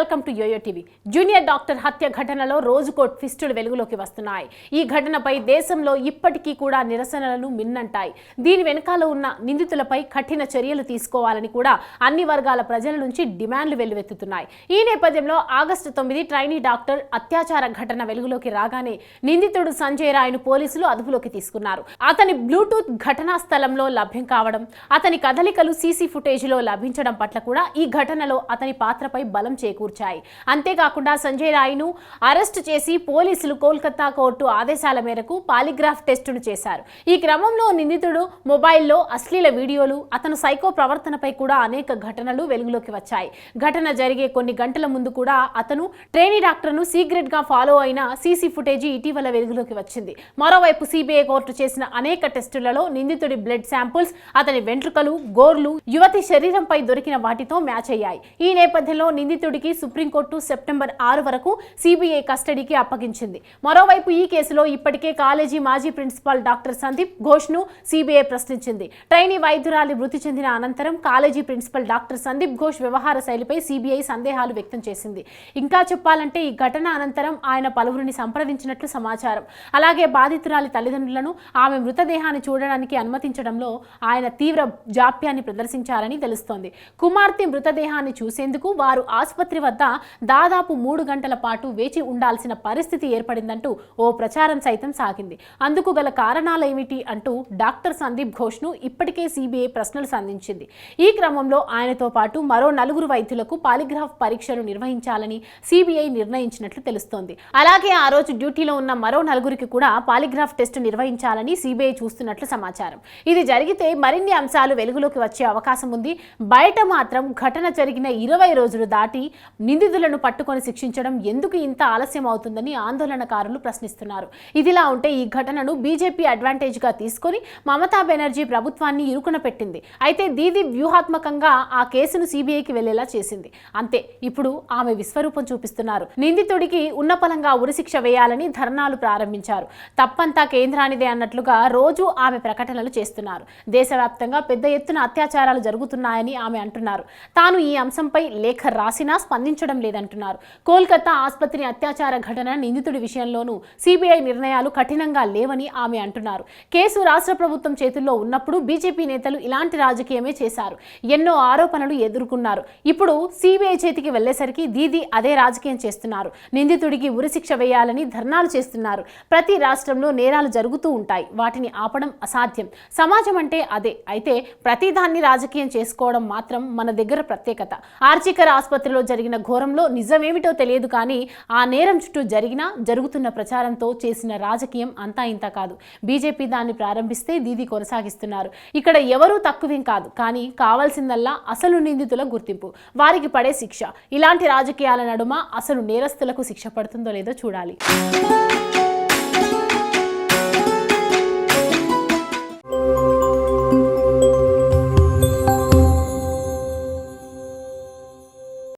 Welcome to YoYo TV. Junior doctor హత్య ఘటనలో రోజుకో ట్విస్టులు వెలుగులోకి వస్తున్నాయి. ఈ ఘటనపై దేశంలో ఇప్పటికీ కూడా నిరసనలను మిన్నంటాయి. దీని వెనకాల ఉన్న నిందితులపై కఠిన చర్యలు తీసుకోవాలని కూడా అన్ని వర్గాల ప్రజల నుంచి డిమాండ్లు వెల్లువెత్తుతున్నాయి. ఈ నేపథ్యంలో ఆగస్టు 9 ట్రైనీ డాక్టర్ అత్యాచార ఘటన వెలుగులోకి రాగానే నిందితుడు సంజయ్ రాయ్ను పోలీసులు అదుపులోకి తీసుకున్నారు. అతని బ్లూటూత్ ఘటనా స్థలంలో లభ్యం కావడం, అతని కదలికలు సీసీ ఫుటేజ్లో లభించడం పట్ల కూడా ఈ ఘటనలో అతని పాత్రపై బలం చేకూర్చాయి. అంతేకాకుండా సంజయ్ రాయ్ను అరెస్టు చేసి పోలీసులు కోల్కతా కోర్టు ఆదేశాల మేరకు పాలిగ్రాఫ్ టెస్టును చేశారు. ఈ క్రమంలో నిందితుడు మొబైల్లో అశ్లీల వీడియోలు, అతను సైకో ప్రవర్తనపై కూడా అనేక ఘటనలు వెలుగులోకి వచ్చాయి. ఘటన జరిగే కొన్ని గంటల ముందు కూడా అతను ట్రైనీ డాక్టర్ను సీక్రెట్ గా ఫాలో అయిన సీసీ ఫుటేజీ ఇటీవల వెలుగులోకి వచ్చింది. మరోవైపు సిబిఐ కోర్టు చేసిన అనేక టెస్టులలో నిందితుడి బ్లడ్ శాంపుల్స్, అతని వెంట్రుకలు, గోర్లు యువతి శరీరంపై దొరికిన వాటితో మ్యాచ్ అయ్యాయి. ఈ నేపథ్యంలో నిందితుడికి సుప్రీంకోర్టు సెప్టెంబర్ 6 వరకు సిబిఐ కస్టడీకి అప్పగించింది. మరోవైపు ఈ కేసులో ఇప్పటికే కాలేజీ మాజీ ప్రిన్సిపాల్ డాక్టర్ సందీప్ ఘోష్ను సిబిఐ ప్రశ్నించింది. ట్రైనీ వైద్యురాలి మృతి చెందిన అనంతరం college principal doctor Sandeep Ghosh వ్యవహార శైలిపై సిబిఐ సందేహాలు వ్యక్తం చేసింది. ఇంకా చెప్పాలంటే ఈ ఘటన అనంతరం ఆయన పలువురిని సంప్రదించినట్లు సమాచారం. అలాగే బాధితురాలి తల్లిదండ్రులను ఆమె మృతదేహాన్ని చూడడానికి అనుమతించడంలో ఆయన తీవ్ర జాప్యాన్ని ప్రదర్శించారని తెలుస్తోంది. కుమార్తె మృతదేహాన్ని చూసేందుకు వారు ఆసుపత్రి వద్ద దాదాపు 3 గంటల పాటు వేచి ఉండాల్సిన పరిస్థితి ఏర్పడిందంటూ ఓ ప్రచారం సైతం సాగింది. అందుకు గల కారణాలేమిటి అంటూ డాక్టర్ సందీప్ ఘోష్ను ఇప్పటికే సిబిఐ ప్రశ్నలు సంధించింది. ఈ క్రమంలో ఆయనతో పాటు మరో 4 వైద్యులకు పాలిగ్రాఫ్ పరీక్షలు నిర్వహించాలని సిబిఐ నిర్ణయించినట్లు తెలుస్తోంది. అలాగే ఆ రోజు డ్యూటీలో ఉన్న మరో 4 కూడా పాలిగ్రాఫ్ టెస్టు నిర్వహించాలని సిబిఐ చూస్తున్నట్లు సమాచారం. ఇది జరిగితే మరిన్ని అంశాలు వెలుగులోకి వచ్చే అవకాశం ఉంది. బయట మాత్రం ఘటన జరిగిన 20 రోజులు దాటి నిందితులను పట్టుకొని శిక్షించడం ఎందుకు ఇంత ఆలస్యం అవుతుందని ఆందోళనకారులు ప్రశ్నిస్తున్నారు. ఇదిలా ఉంటే ఈ ఘటనను బీజేపీ అడ్వాంటేజ్ గా తీసుకొని మమతా బెనర్జీ ప్రభుత్వాన్ని ఇరుకున పెట్టింది. అయితే దీది వ్యూహాత్మకంగా ఆ కేసును సిబిఐకి వెళ్లేలా చేసింది. అంతే, ఇప్పుడు ఆమె విశ్వరూపం చూపిస్తున్నారు. నిందితుడికి ఉన్నపలంగా ఉరిశిక్ష వేయాలని ధర్నాలు ప్రారంభించారు. తప్పంతా కేంద్రానిదే అన్నట్లుగా రోజు ఆమె ప్రకటనలు చేస్తున్నారు. దేశవ్యాప్తంగా పెద్ద ఎత్తున అత్యాచారాలు జరుగుతున్నాయని ఆమె అంటున్నారు. తాను ఈ అంశంపై లేఖ రాసినా స్పందించడం లేదంటున్నారు. కోల్కతా ఆసుపత్రి అత్యాచార ఘటన నిందితుడి విషయంలోనూ సిబిఐ నిర్ణయాలు కఠినంగా లేవని ఆమె అంటున్నారు. కేసు రాష్ట్ర ప్రభుత్వం చేతుల్లో ఉన్నప్పుడు బీజేపీ నేతలు ఇలాంటి రాజకీయమే చేశారు. ఎన్నో ఆరోపణలు ఎదుర్కొన్నారు. ఇప్పుడు సిబిఐ చేతికి వెళ్లేసరికి దీది అదే రాజకీయం చేస్తున్నారు. నిందితుడికి ఉరిశిక్ష వేయాలని ధర్నాలు చేస్తున్నారు. ప్రతి రాష్ట్రంలో నేరాలు జరుగుతూ ఉంటాయి. వాటిని ఆపడం అసాధ్యం. సమాజం అంటే అదే. అయితే ప్రతిదాన్ని రాజకీయం చేసుకోవడం మాత్రం మన దగ్గర ప్రత్యేకత. ఆర్జికర్ ఆసుపత్రిలో జరిగిన ఘోరంలో నిజమేమిటో తెలియదు కానీ ఆ నేరం చుట్టూ జరుగుతున్న ప్రచారంతో చేసిన రాజకీయం అంతా ఇంత కాదు. బీజేపీ దాన్ని ప్రారంభిస్తే దీది కొనసాగిస్తున్నారు. ఇక్కడ ఎవరూ తక్కువేం కాదు. కానీ కావాల్సిందల్లా అసలు నిందితుల గుర్తింపు, వారికి పడే శిక్ష. ఇలాంటి రాజకీయాల నడుమ అసలు నేరస్తులకు శిక్ష పడుతుందో లేదో చూడాలి.